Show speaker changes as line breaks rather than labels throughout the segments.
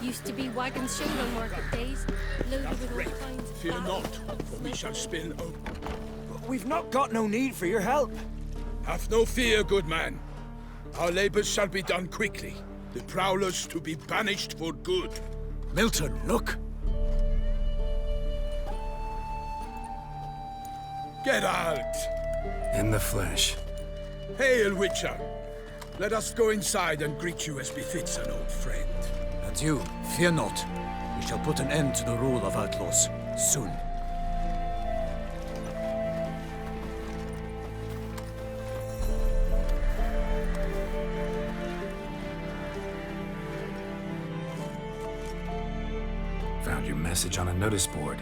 Used to be wagons showed on market days, loaded with all kinds of
Fear
barrels
not,
of
for we shall spill open.
We've not got no need for your help.
Have no fear, good man. Our labors shall be done quickly. The prowlers to be banished for good.
Milton, look.
Get out!
In the flesh.
Hail, Witcher. Let us go inside and greet you as befits an old friend.
And you, fear not. We shall put an end to the rule of outlaws, soon.
Found your message on a notice board.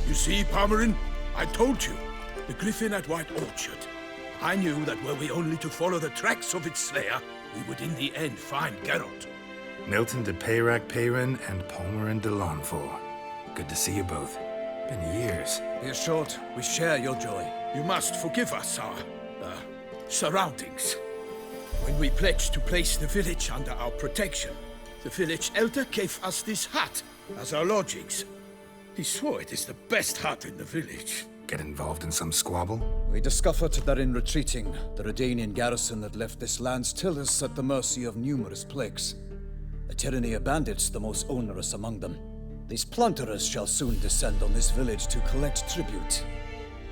You see, Palmerin? I told you. The griffin at White Orchard. I knew that were we only to follow the tracks of its slayer, we would in the end find Geralt.
Milton de Peyrac-Peyrin and Palmerin de Launfal. Good to see you both. Been years.
Be assured, we share your joy.
You must forgive us our, surroundings. When we pledged to place the village under our protection, the village elder gave us this hut as our lodgings. He swore it is the best hut in the village.
Get involved in some squabble?
We discovered that in retreating, the Redanian garrison that left this land still is at the mercy of numerous plagues. A tyranny of bandits, the most onerous among them. These plunderers shall soon descend on this village to collect tribute.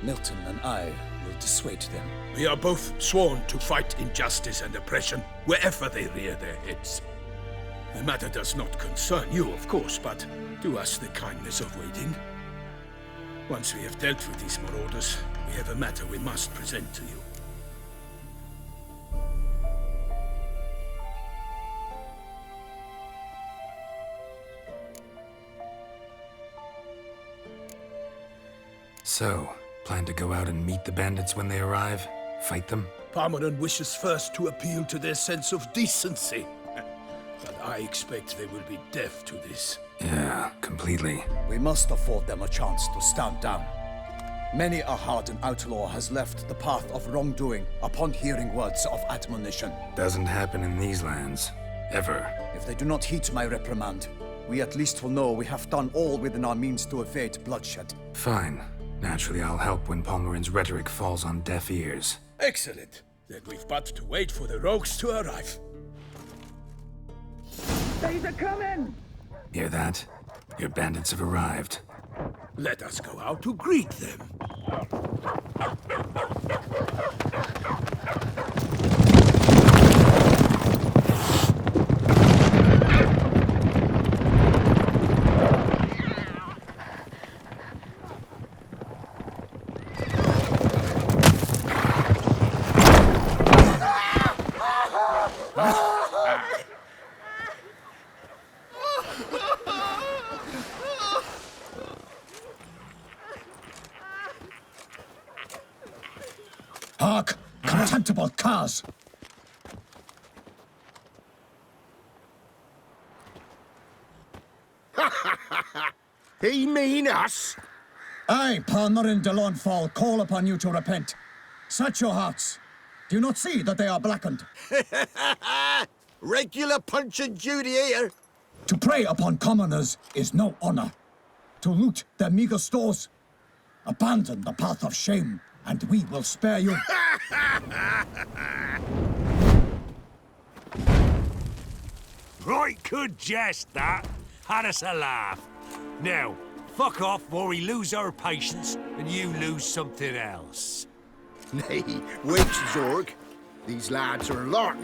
Milton and I will dissuade them.
We are both sworn to fight injustice and oppression wherever they rear their heads. The matter does not concern you, of course, but do us the kindness of waiting. Once we have dealt with these marauders, we have a matter we must present to you.
So, plan to go out and meet the bandits when they arrive? Fight them?
Palmerin wishes first to appeal to their sense of decency. But I expect they will be deaf to this.
Yeah, completely.
We must afford them a chance to stand down. Many a hardened outlaw has left the path of wrongdoing upon hearing words of admonition.
Doesn't happen in these lands. Ever.
If they do not heed my reprimand, we at least will know we have done all within our means to evade bloodshed.
Fine. Naturally, I'll help when Palmerin's rhetoric falls on deaf ears.
Excellent. Then we've but to wait for the rogues to arrive.
They's a coming!
Hear that? Your bandits have arrived.
Let us go out to greet them.
Hark! Contemptible curs!
He mean us?
I, Palmerin de Launfal, call upon you to repent. Set your hearts. Do you not see that they are blackened?
Regular Punch and Judy here.
To prey upon commoners is no honor. To loot their meager stores, abandon the path of shame, and we will spare you.
Right good jest, that. Had us a laugh. Now, fuck off before we lose our patience and you lose something else.
Nay, wait, Zorg. These lads are a lark.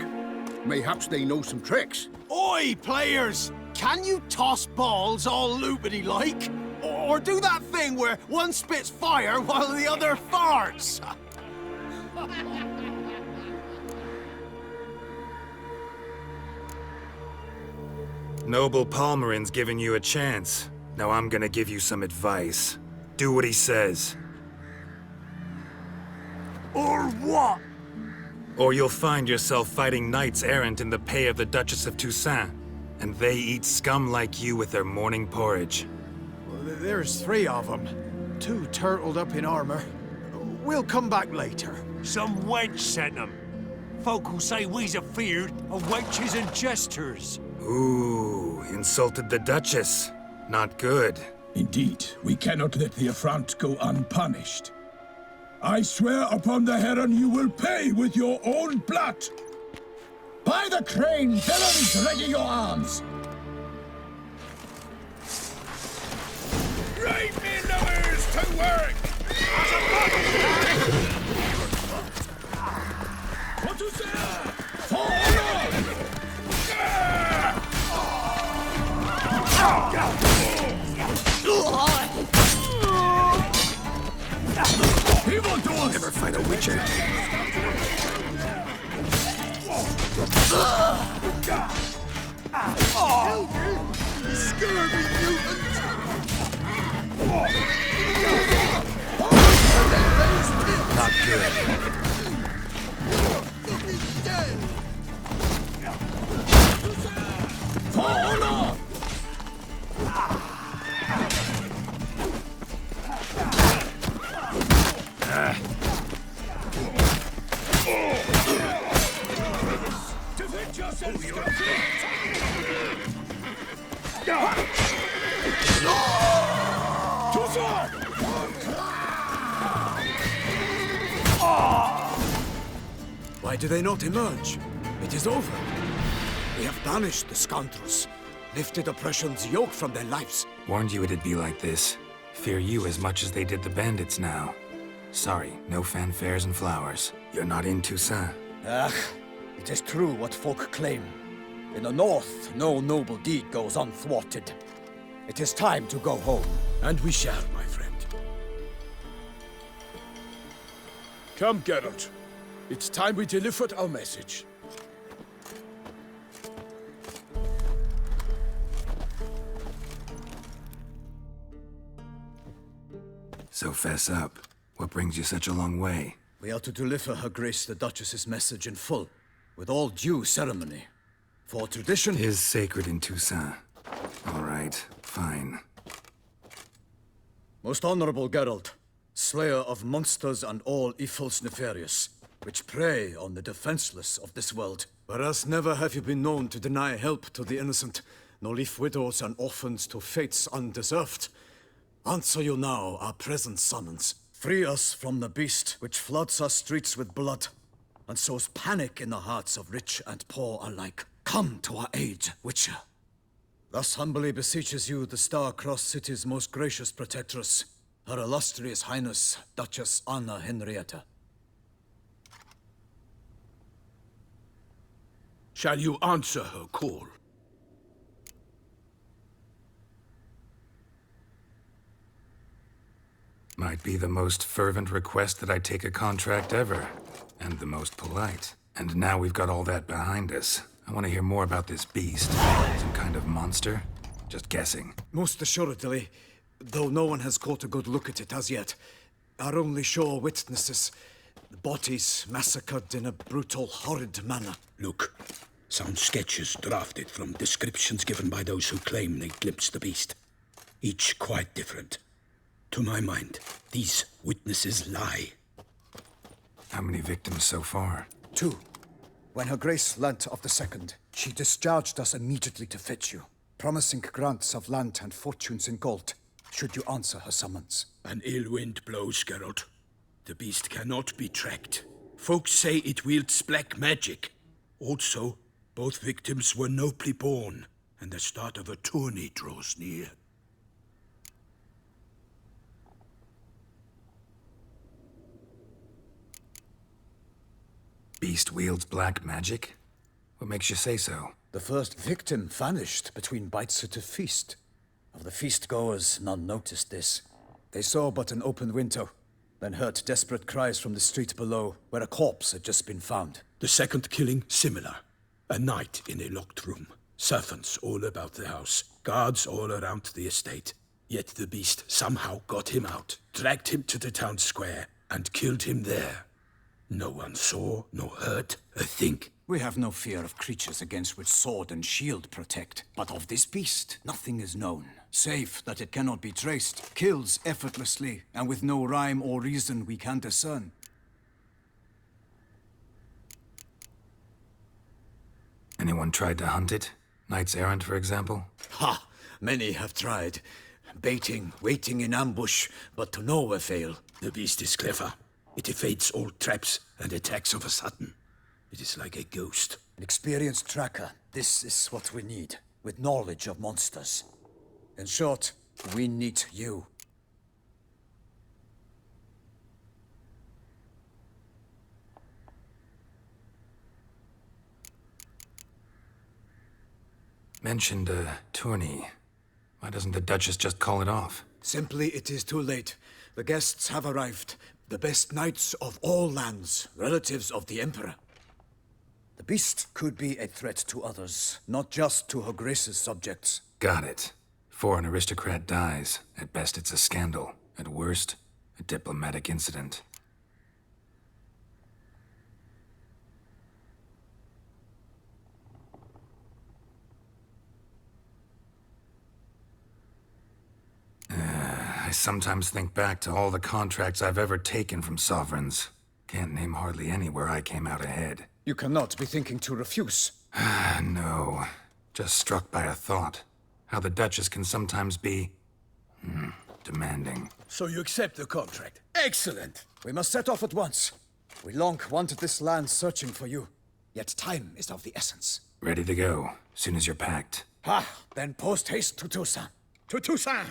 Mayhaps they know some tricks.
Oi, players! Can you toss balls all loopity-like? Or do that thing where one spits fire while the other farts?
Noble Palmerin's giving you a chance. Now I'm gonna give you some advice. Do what he says.
Or what?
Or you'll find yourself fighting knights errant in the pay of the Duchess of Toussaint. And they eat scum like you with their morning porridge.
Well, there's 3 of them. 2 turtled up in armor. We'll come back later.
Some wench sent them. folk will say we's afeard of wenches and jesters.
Ooh, insulted the Duchess. Not good.
Indeed, we cannot let the affront go unpunished. I swear upon the Heron you will pay with your own blood! By the crane, villains, ready your arms! Right, me lovers, to work! What to say? For Evil doers! Never fight a witcher.
Scurvy mutant!
Not good.
Fucking dead!
For honor! Defend yourself, Toussaint!
Why do they not emerge? It is over. We have banished the scoundrels, lifted oppression's yoke from their lives.
Warned you it'd be like this. Fear you as much as they did the bandits now. Sorry, no fanfares and flowers. You're not in Toussaint.
Ah, it is true what folk claim. In the north, no noble deed goes unthwarted. It is time to go home.
And we shall, my friend. Come, Geralt. It's time we delivered our message.
So fess up. What brings you such a long way?
We are to deliver Her Grace the Duchess's message in full, with all due ceremony. For tradition...
Is sacred in Toussaint. All right, fine.
Most honorable Geralt, slayer of monsters and all evils nefarious, which prey on the defenseless of this world. Whereas never have you been known to deny help to the innocent, nor leave widows and orphans to fates undeserved. Answer you now our present summons. Free us from the beast which floods our streets with blood, and sows panic in the hearts of rich and poor alike. Come to our aid, Witcher. Thus humbly beseeches you the Star-Crossed City's most gracious protectress, Her Illustrious Highness, Duchess Anna Henrietta.
Shall you answer her call?
Might be the most fervent request that I take a contract ever. And the most polite. And now we've got all that behind us. I want to hear more about this beast. Some kind of monster? Just guessing.
Most assuredly, though no one has caught a good look at it as yet. Our only sure witnesses, the bodies massacred in a brutal, horrid manner.
Look, some sketches drafted from descriptions given by those who claim they glimpsed the beast. Each quite different. To my mind, these witnesses lie.
How many victims so far?
2. When Her Grace learnt of the second, she discharged us immediately to fetch you, promising grants of land and fortunes in gold, should you answer her summons.
An ill wind blows, Geralt. The beast cannot be tracked. Folks say it wields black magic. Also, both victims were nobly born, and the start of a tourney draws near.
Beast wields black magic? What makes you say so?
The first victim vanished between bites at a feast. Of the feast-goers, none noticed this. They saw but an open window, then heard desperate cries from the street below, where a corpse had just been found.
The second killing, similar. A night in a locked room. Servants all about the house. Guards all around the estate. Yet the beast somehow got him out, dragged him to the town square, and killed him there. No one saw, nor heard a thing.
We have no fear of creatures against which sword and shield protect. But of this beast, nothing is known, save that it cannot be traced, kills effortlessly, and with no rhyme or reason we can discern.
Anyone tried to hunt it? Knights errant, for example?
Ha! Many have tried. Baiting, waiting in ambush, but to no avail.
The beast is clever. It evades all traps and attacks of a sudden. It is like a ghost.
An experienced tracker. This is what we need, with knowledge of monsters. In short, we need you.
Mentioned a tourney. Why doesn't the Duchess just call it off?
Simply, it is too late. The guests have arrived. The best knights of all lands, relatives of the Emperor. The beast could be a threat to others, not just to Her Grace's subjects.
Got it. Before an aristocrat dies, at best it's a scandal. At worst, a diplomatic incident. I sometimes think back to all the contracts I've ever taken from sovereigns. Can't name hardly any where I came out ahead.
You cannot be thinking to refuse.
No. Just struck by a thought. How the Duchess can sometimes be... demanding.
So you accept the contract. Excellent!
We must set off at once. We long wanted this land searching for you. Yet time is of the essence.
Ready to go, soon as you're packed.
Ha! Then post haste to Toussaint.
To Toussaint!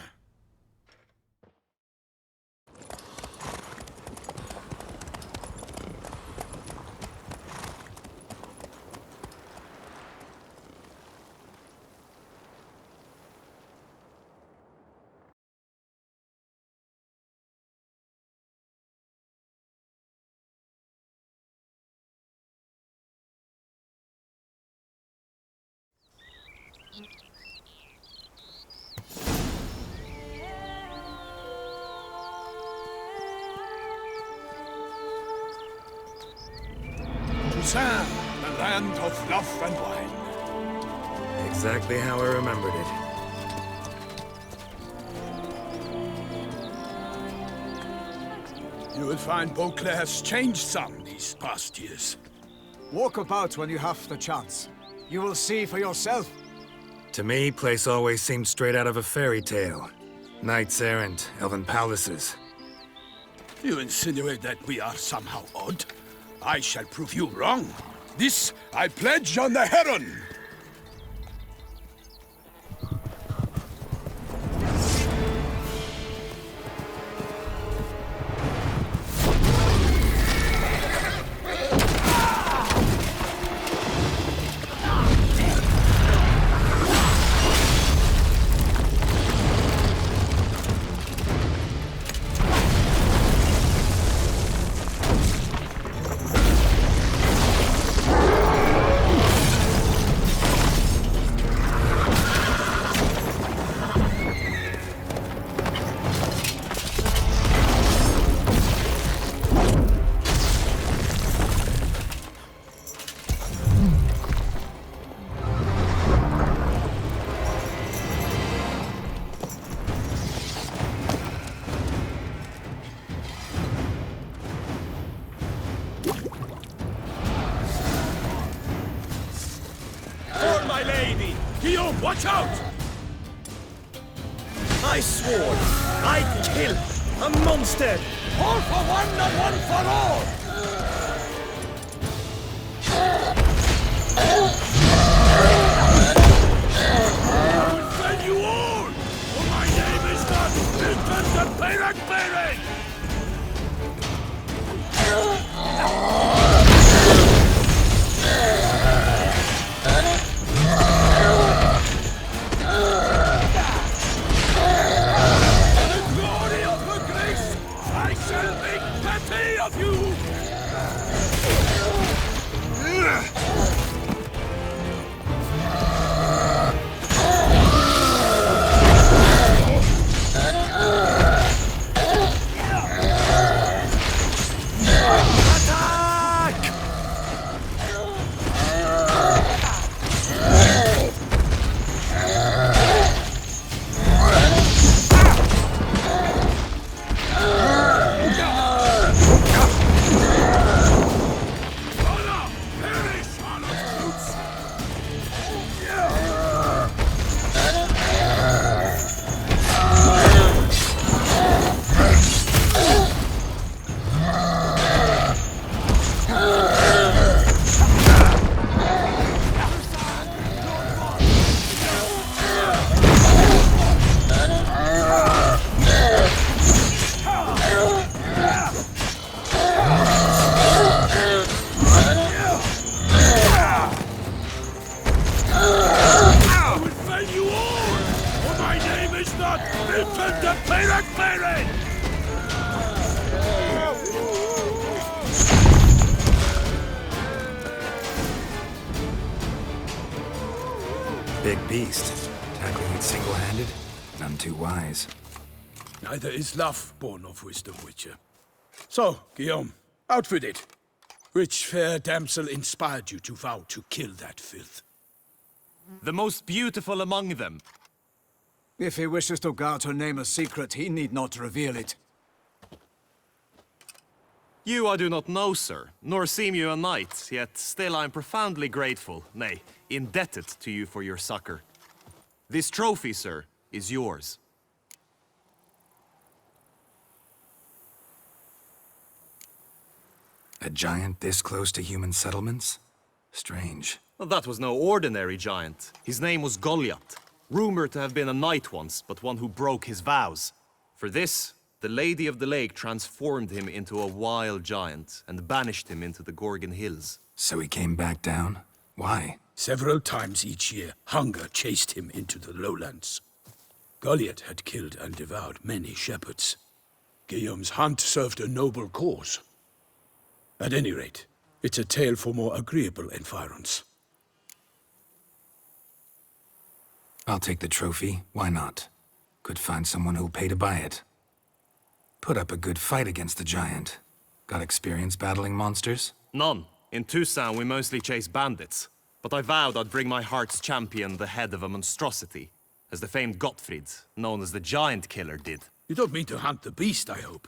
Toussaint, the land of love and wine.
Exactly how I remembered it.
You will find Beauclair has changed some these past years.
Walk about when you have the chance. You will see for yourself.
To me, place always seemed straight out of a fairy tale. Knights errant, elven palaces.
You insinuate that we are somehow odd? I shall prove you wrong. This I pledge on the Heron! Guillaume, watch out!
I swore I'd kill a monster!
All for one and one for all! I will send you all! For my name is not Vincent the Payrac Payrac! Of you!
big beast. Tackling it single-handed? None too wise.
Neither is love born of wisdom, Witcher. So, Guillaume, out with it. Which fair damsel inspired you to vow to kill that filth?
The most beautiful among them.
If he wishes to guard her name a secret, he need not reveal it.
You I do not know, sir, nor seem you a knight, yet still I am profoundly grateful, nay, indebted to you for your succor. This trophy, sir, is yours.
A giant this close to human settlements? Strange.
Well, that was no ordinary giant. His name was Goliath, rumored to have been a knight once, but one who broke his vows. For this, the Lady of the Lake transformed him into a wild giant and banished him into the Gorgon Hills.
So he came back down? Why?
Several times each year, hunger chased him into the lowlands. Goliath had killed and devoured many shepherds. Guillaume's hunt served a noble cause. At any rate, it's a tale for more agreeable environs.
I'll take the trophy. Why not? Could find someone who'll pay to buy it. Put up a good fight against the giant. Got experience battling monsters?
None. In Toussaint, we mostly chase bandits. But I vowed I'd bring my heart's champion the head of a monstrosity, as the famed Gottfried, known as the Giant Killer, did.
You don't mean to hunt the beast, I hope.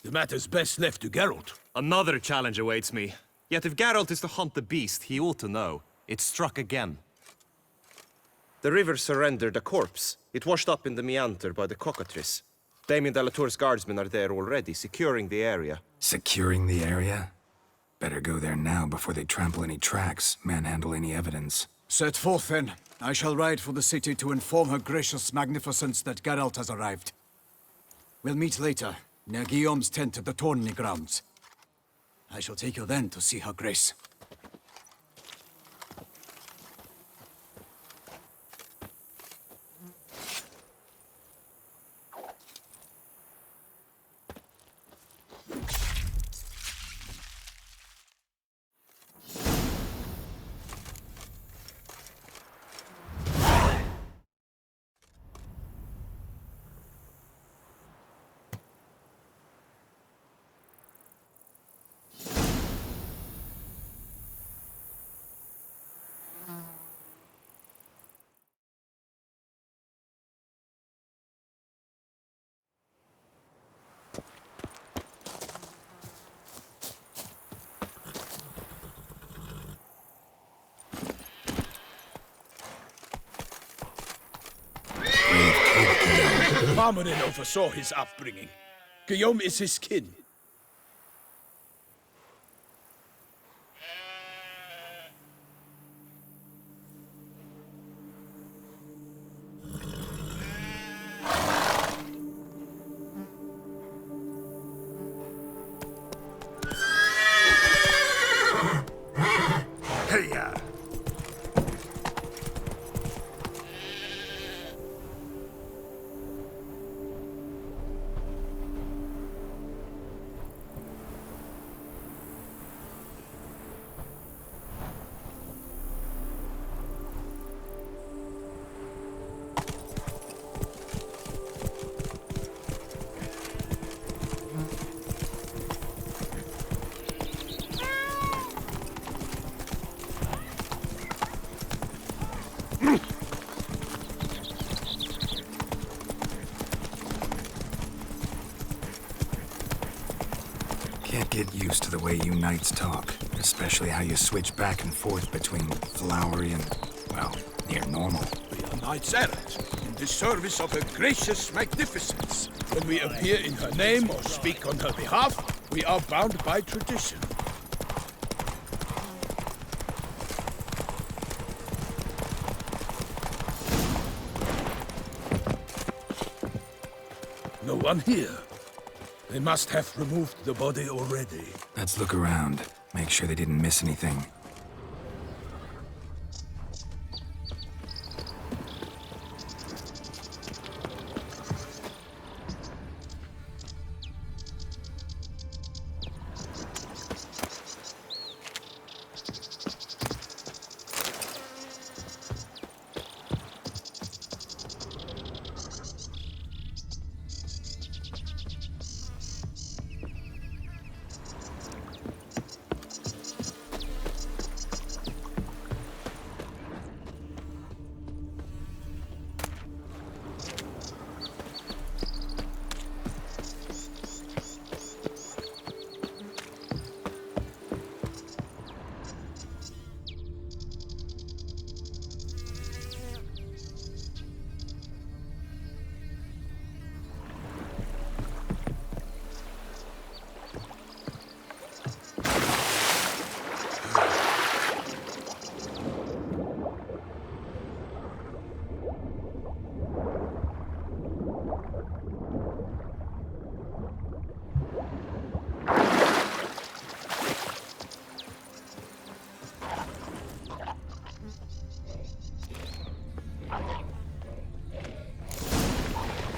The matter's best left to Geralt.
Another challenge awaits me. Yet if Geralt is to hunt the beast, he ought to know. It struck again.
The river surrendered a corpse. It washed up in the meander by the cockatrice. Damien de la Tour's guardsmen are there already, securing the area.
Securing the area? Better go there now before they trample any tracks, manhandle any evidence.
Set forth, then. I shall ride for the city to inform her gracious magnificence that Geralt has arrived. We'll meet later, near Guillaume's tent at the Tourney grounds. I shall take you then to see her grace.
Marmorin oversaw his upbringing. Guillaume is his kin.
Hey-ya! Can't get used to the way you knights talk, especially how you switch back and forth between flowery and, well, near normal.
We are knights errant, in the service of her gracious magnificence. When we appear in her name or speak on her behalf, we are bound by tradition. No one here. They must have removed the body already.
Let's look around, make sure they didn't miss anything.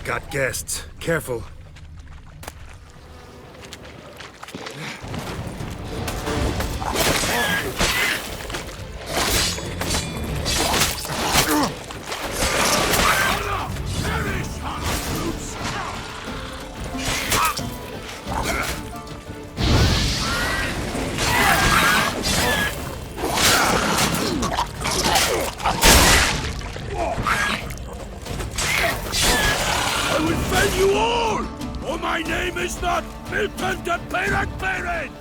Got guests. Careful.
I will fell you all! Or my name is not Milton de Peyrak.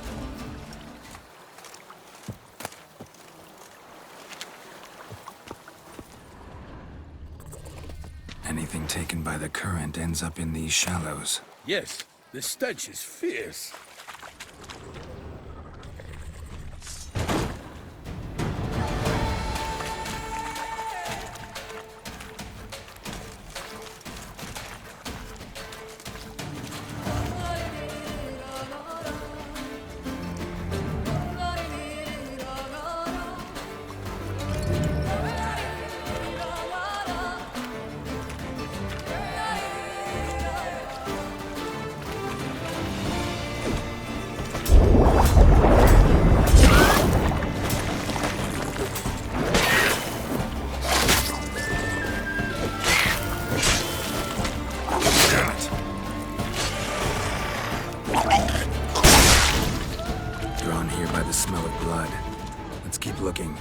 Anything taken by the current ends up in these shallows.
Yes, the stench is fierce.
Drawn here by the smell of blood. Let's keep looking.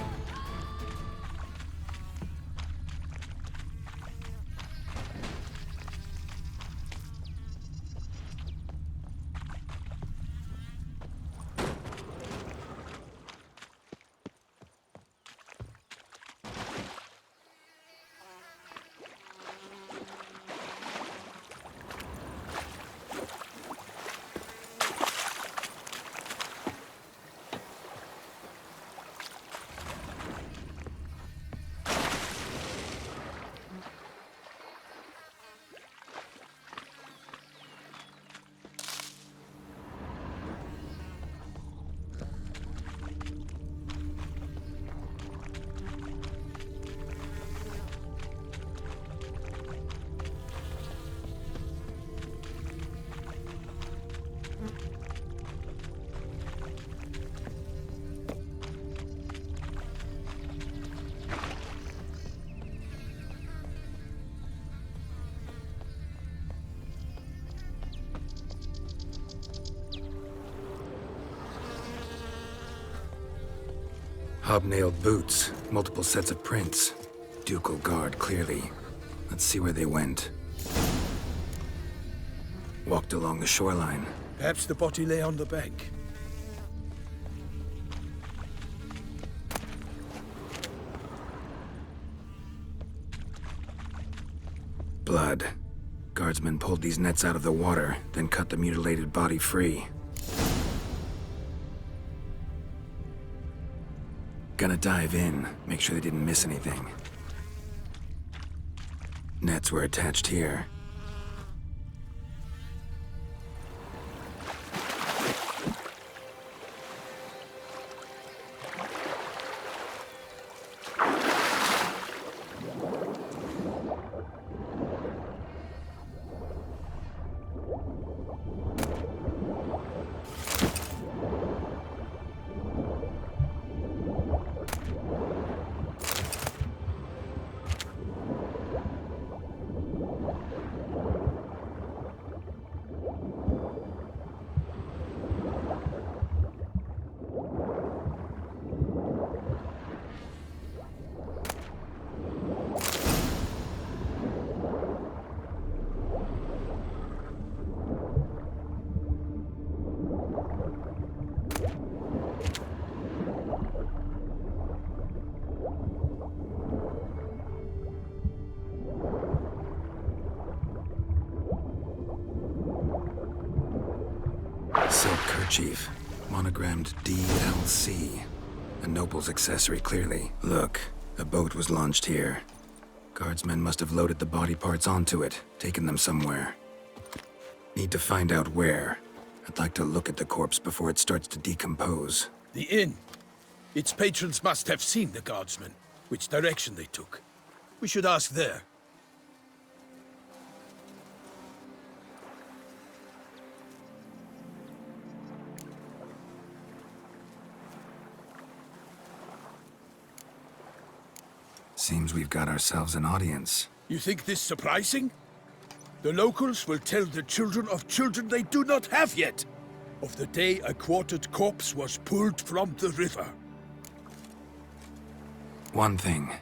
Hobnailed boots, multiple sets of prints. Ducal guard, clearly. Let's see where they went. Walked along the shoreline.
Perhaps the body lay on the bank.
Blood. Guardsmen pulled these nets out of the water, then cut the mutilated body free. Gonna dive in, make sure they didn't miss anything. Nets were attached here. Silk kerchief, monogrammed DLC. A noble's accessory, clearly. Look, a boat was launched here. Guardsmen must have loaded the body parts onto it, taken them somewhere. Need to find out where. I'd like to look at the corpse before it starts to decompose.
The inn. Its patrons must have seen the guardsmen, which direction they took. We should ask there.
Seems we've got ourselves an audience.
You think this surprising? The locals will tell the children of children they do not have yet, of the day a quartered corpse was pulled from the river.
One thing.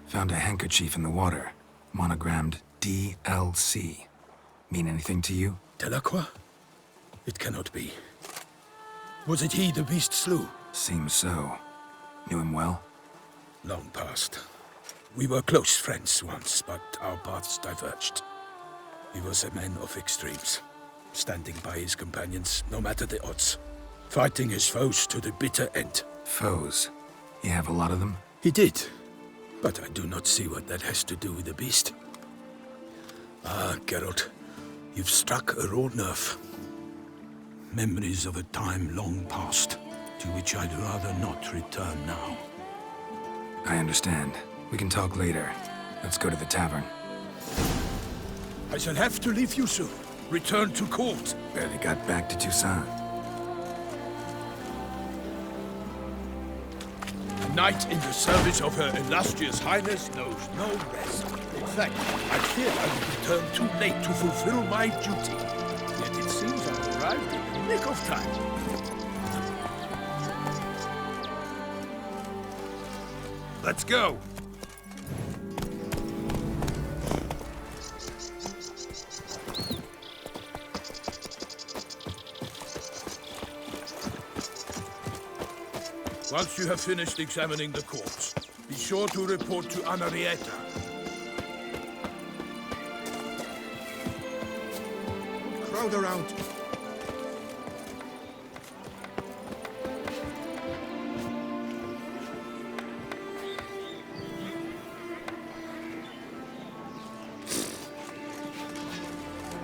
Found a handkerchief in the water. Monogrammed DLC. Mean anything to you?
Delacroix? It cannot be. Was it he the beast slew?
Seems so. Knew him well?
Long past. We were close friends once, but our paths diverged. He was a man of extremes, standing by his companions, no matter the odds. Fighting his foes to the bitter end.
Foes? You have a lot of them?
He did, but I do not see what that has to do with the beast. Ah, Geralt, you've struck a raw nerve. Memories of a time long past, to which I'd rather not return now.
I understand. We can talk later. Let's go to the tavern.
I shall have to leave you soon. Return to court.
Barely got back to Toussaint.
A knight in the service of Her Illustrious Highness knows no rest. In fact, I fear I will return too late to fulfill my duty. Yet it seems I've arrived in the nick of time. Let's go! Once you have finished examining the corpse, be sure to report to Henrietta.
Crowd around.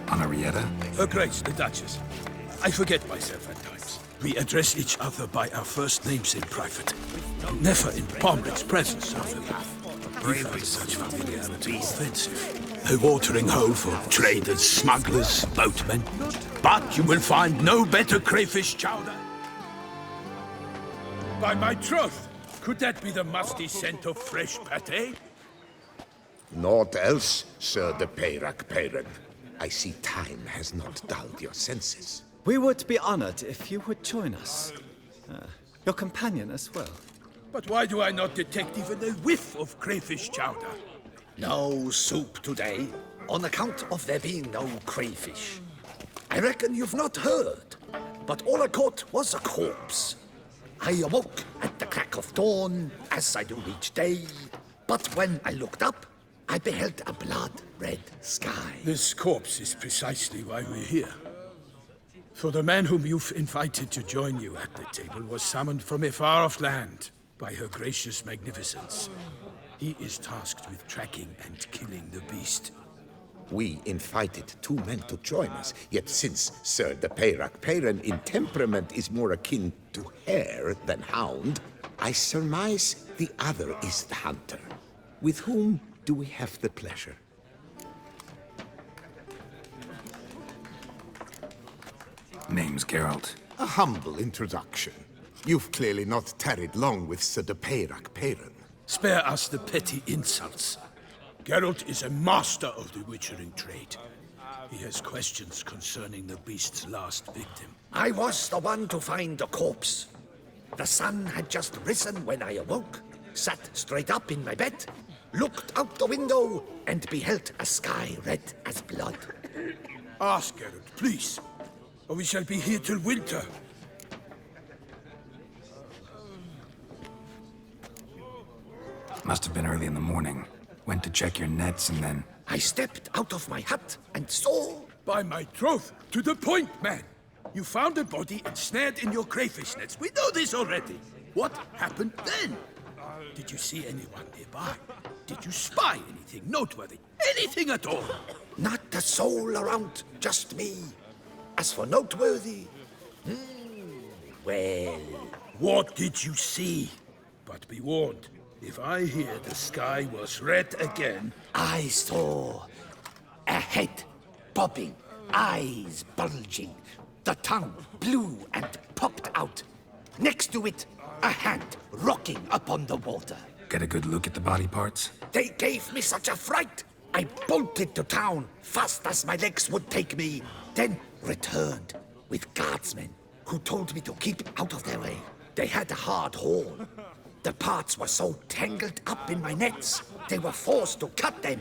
Henrietta?
Her Grace, the Duchess. I forget myself at times. We address each other by our first names in private. Never in public's presence, however. We find such familiarity offensive. A watering hole for traders, smugglers, boatmen. But you will find no better crayfish chowder. By my troth, could that be the musty scent of fresh pâté?
Naught else, Sir de Pt.1. I see time has not dulled your senses.
We would be honored if you would join us. Your companion as well.
But why do I not detect even a whiff of crayfish chowder?
No soup today, on account of there being no crayfish. I reckon you've not heard, but all I caught was a corpse. I awoke at the crack of dawn, as I do each day, but when I looked up, I beheld a blood-red sky.
This corpse is precisely why we're here. For the man whom you've invited to join you at the table was summoned from a far-off land by her gracious magnificence. He is tasked with tracking and killing the beast.
We invited two men to join us, yet since Sir de Pt.1 in temperament is more akin to hare than hound, I surmise the other is the hunter. With whom do we have the pleasure?
Name's Geralt.
A humble introduction. You've clearly not tarried long with Sir de Pt.1.
Spare us the petty insults. Geralt is a master of the witchering trade. He has questions concerning the beast's last victim.
I was the one to find the corpse. The sun had just risen when I awoke, sat straight up in my bed, looked out the window, and beheld a sky red as blood.
Ask Geralt, please, or we shall be here till winter.
Must have been early in the morning. Went to check your nets and then...
I stepped out of my hut and saw...
By my troth, to the point, man! You found a body ensnared in your crayfish nets. We know this already. What happened then? Did you see anyone nearby? Did you spy anything noteworthy? Anything at all?
Not a soul around, just me. As for noteworthy... well...
What did you see? But be warned, if I hear the sky was red again...
I saw a head bobbing, eyes bulging, the tongue blue and popped out. Next to it, a hand rocking upon the water.
Get a good look at the body parts?
They gave me such a fright. I bolted to town, fast as my legs would take me, then returned with guardsmen who told me to keep out of their way. They had a hard haul. The parts were so tangled up in my nets, they were forced to cut them.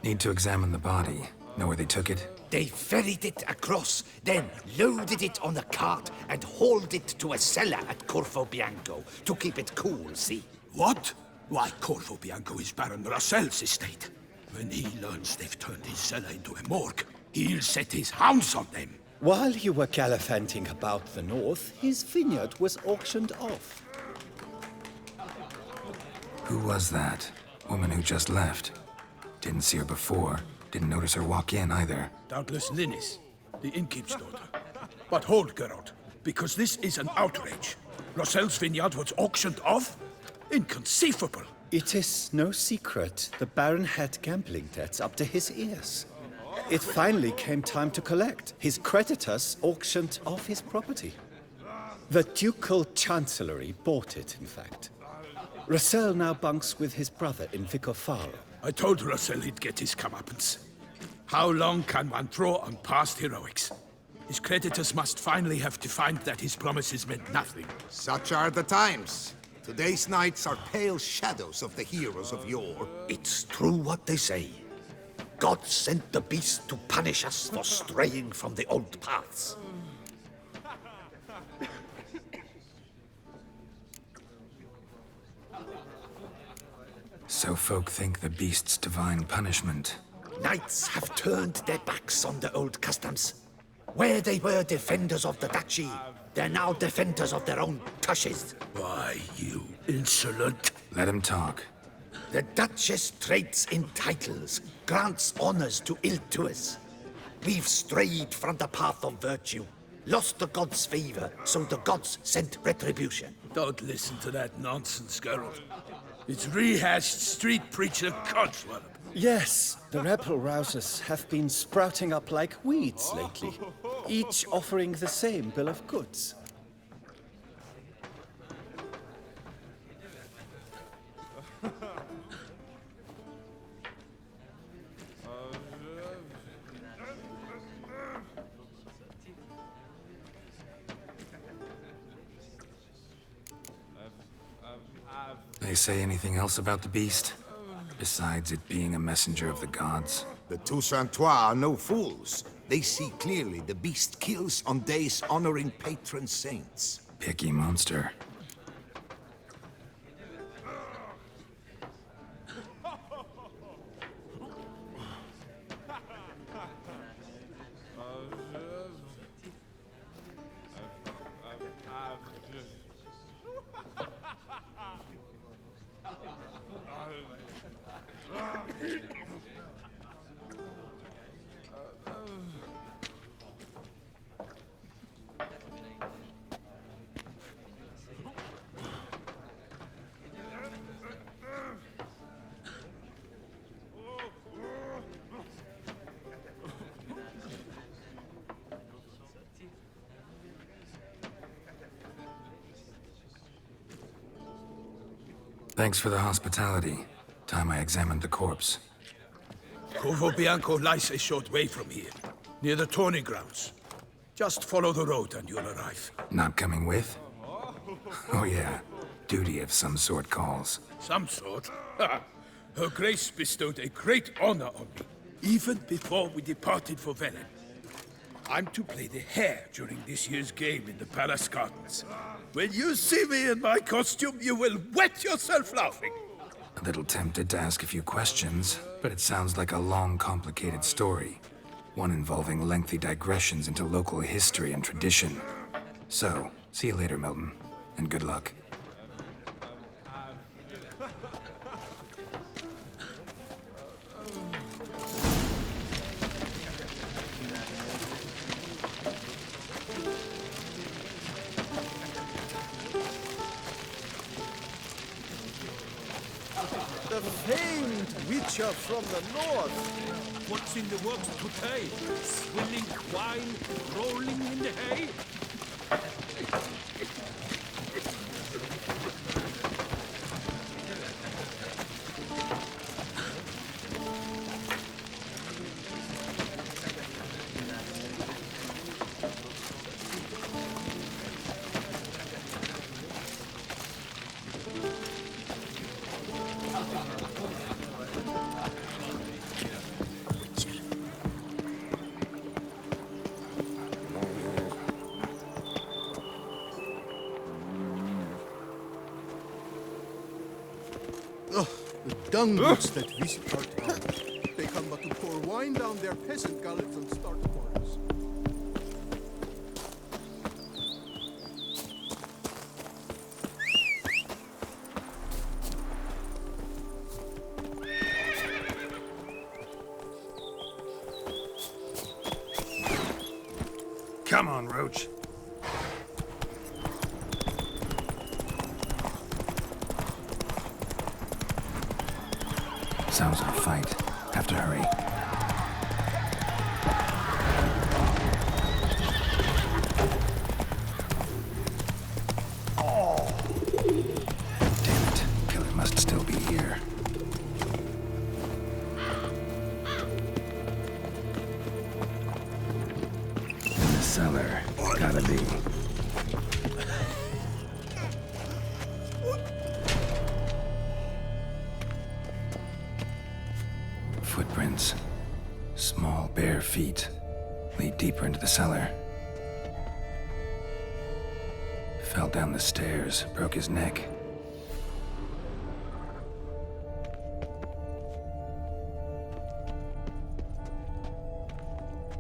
Need to examine the body. Know where they took it?
They ferried it across, then loaded it on a cart and hauled it to a cellar at Corvo Bianco to keep it cool, see?
What? Why, Corvo Bianco is Baron Russell's estate. When he learns they've turned his cellar into a morgue, he'll set his hounds on them.
While you were gallivanting about the north, his vineyard was auctioned off.
Who was that? Woman who just left. Didn't see her before. Didn't notice her walk in either.
Doubtless Linnis, the innkeep's daughter. But hold, Geralt, because this is an outrage. Russell's vineyard was auctioned off? Inconceivable.
It is no secret the Baron had gambling debts up to his ears. It finally came time to collect. His creditors auctioned off his property. The Ducal Chancellery bought it, in fact. Russell now bunks with his brother in Vicofaro.
I told Russell he'd get his comeuppance. How long can one draw on past heroics? His creditors must finally have to find that his promises meant nothing.
Such are the times. Today's knights are pale shadows of the heroes of yore.
It's true what they say. God sent the beast to punish us for straying from the old paths.
So folk think the beast's divine punishment.
Knights have turned their backs on the old customs. Where they were defenders of the duchy, they're now defenders of their own tushes.
Why, you insolent...
Let him talk.
The Duchess trades in titles, grants honors to ill-doers. We've strayed from the path of virtue, lost the gods' favor, so the gods sent retribution.
Don't listen to that nonsense, Geralt. It's rehashed street preacher codswallop.
Yes, the rebel rousers have been sprouting up like weeds lately, each offering the same bill of goods.
They say anything else about the beast? Besides it being a messenger of the gods?
The Toussaint are no fools. They see clearly the beast kills on days honoring patron saints.
Picky monster. Thanks for the hospitality. Time I examined the corpse.
Corvo Bianco lies a short way from here, near the tourney grounds. Just follow the road and you'll arrive.
Not coming with? Oh yeah, duty of some sort calls.
Some sort? Her Grace bestowed a great honor on me, even before we departed for Velen. I'm to play the hare during this year's game in the palace gardens. When you see me in my costume, you will wet yourself laughing.
A little tempted to ask a few questions, but it sounds like a long, complicated story. One involving lengthy digressions into local history and tradition. So, see you later, Milton, and good luck.
The famed witcher from the north.
What's in the works today? Swilling wine, rolling in the hay?
Ugh, the dung-boots that visit our town. They come but to pour wine down their peasant gullets and start quarrels.
Come on, Roach. Sounds like a fight. Have to hurry. Damn it. Killer must still be here. In the cellar. Gotta be. Footprints. Small, bare feet. Lead deeper into the cellar. Fell down the stairs, broke his neck.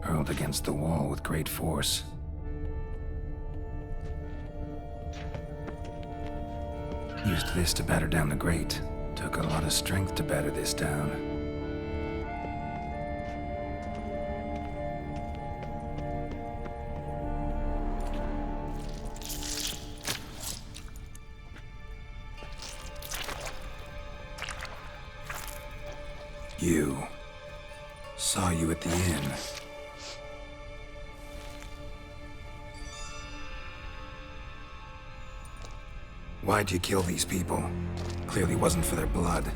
Hurled against the wall with great force. Used this to batter down the grate. Took a lot of strength to batter this down. You. Saw you at the inn. Why'd you kill these people? Clearly wasn't for their blood.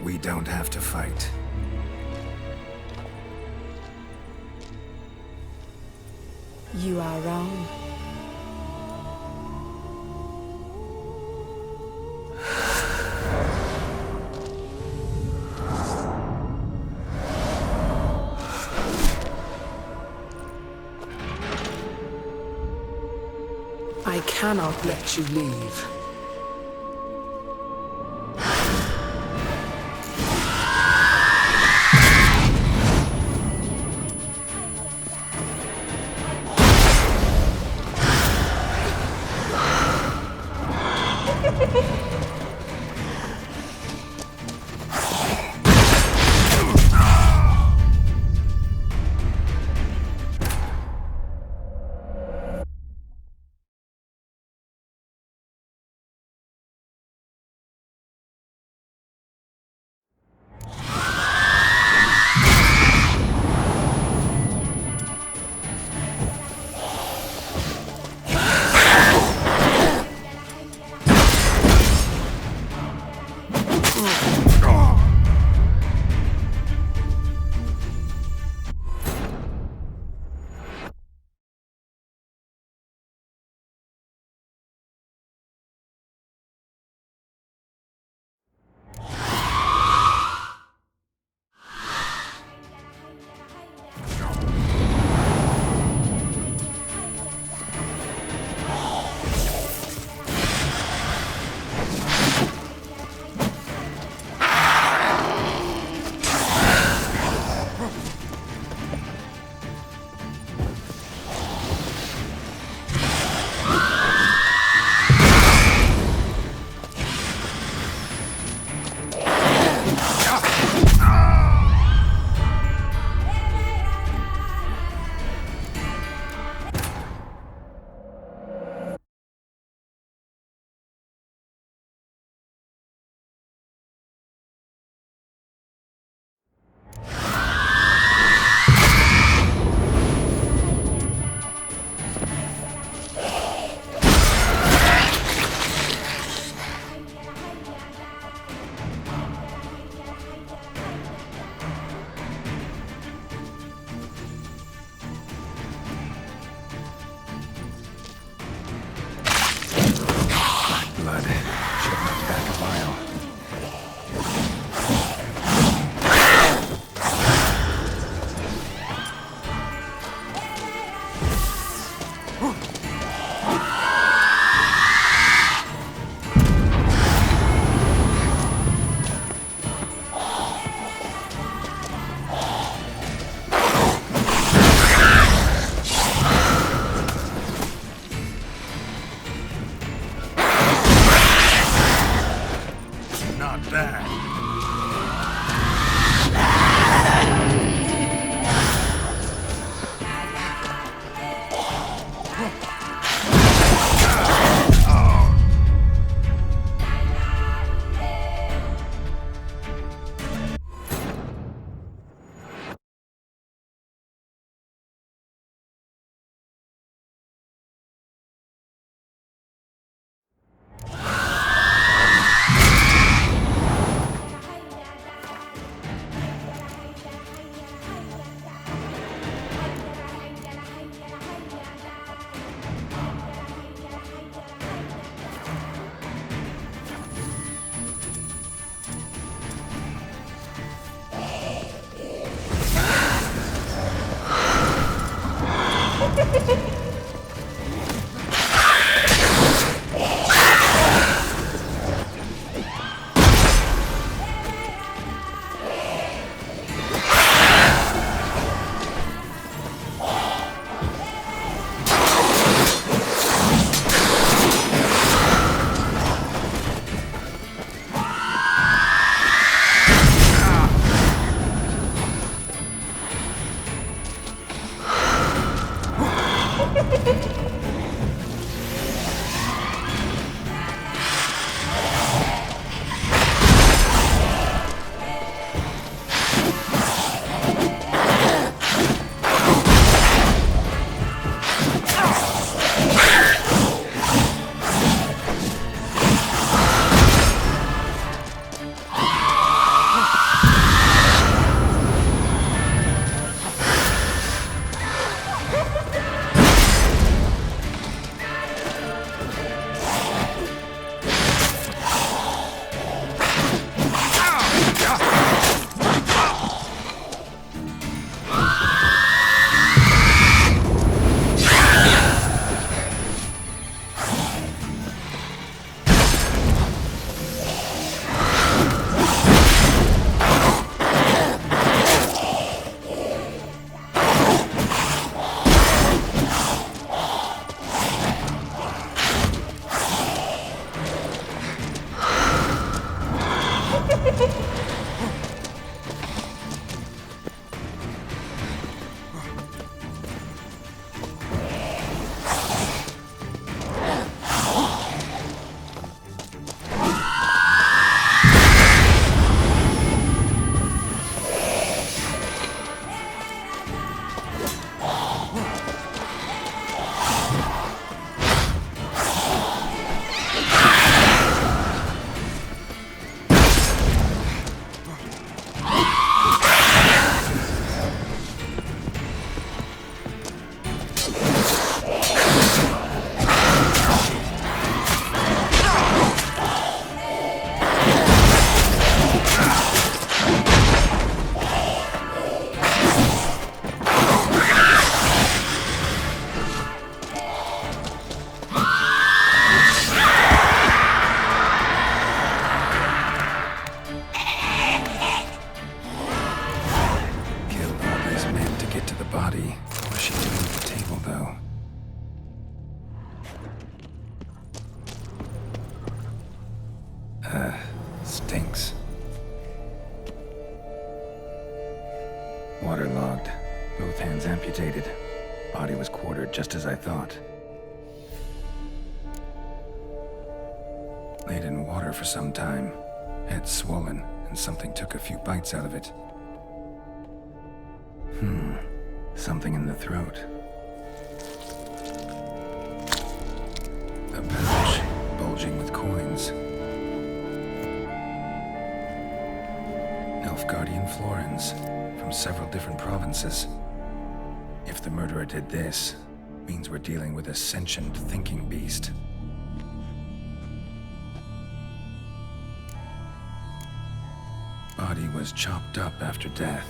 We don't have to fight.
You are wrong. I cannot let you leave.
Stinks. Waterlogged. Both hands amputated. Body was quartered just as I thought. Laid in water for some time. Head swollen, and something took a few bites out of it. Something in the throat. A pouch, bulging with coins. Guardian florins, from several different provinces. If the murderer did this, means we're dealing with a sentient thinking beast. Body was chopped up after death.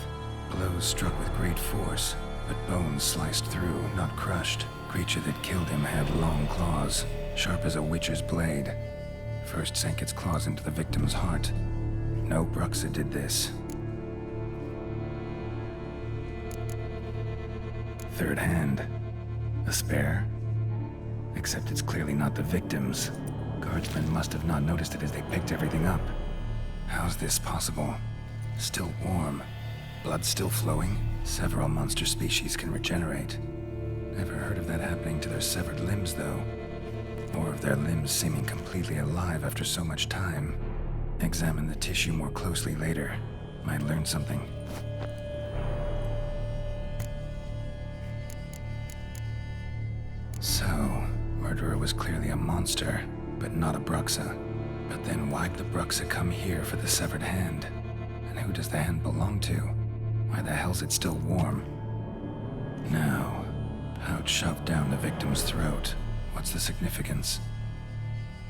Blows struck with great force, but bones sliced through, not crushed. Creature that killed him had long claws, sharp as a witcher's blade. First sank its claws into the victim's heart. No Bruxa did this. Third hand. A spare? Except it's clearly not the victim's. Guardsmen must have not noticed it as they picked everything up. How's this possible? Still warm. Blood still flowing? Several monster species can regenerate. Never heard of that happening to their their severed limbs, though. Or of their limbs seeming completely alive after so much time. Examine the tissue more closely later. Might learn something. So, murderer was clearly a monster, but not a Bruxa. But then why'd the Bruxa come here for the severed hand? And who does the hand belong to? Why the hell's it still warm? Now, pouch shoved down the victim's throat. What's the significance?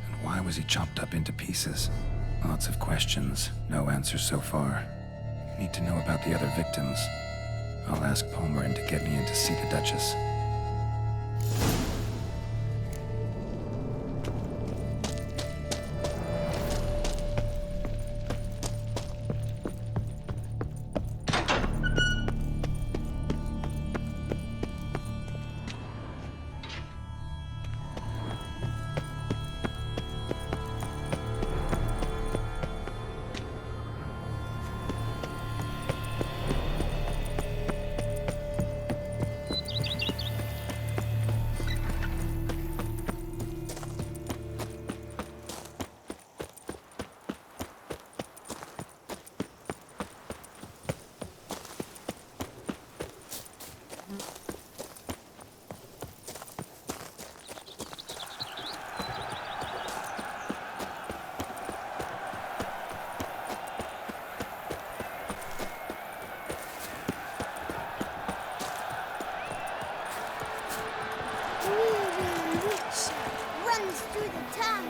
And why was he chopped up into pieces? Lots of questions, no answers so far. Need to know about the other victims. I'll ask Palmerin to get me in to see the Duchess.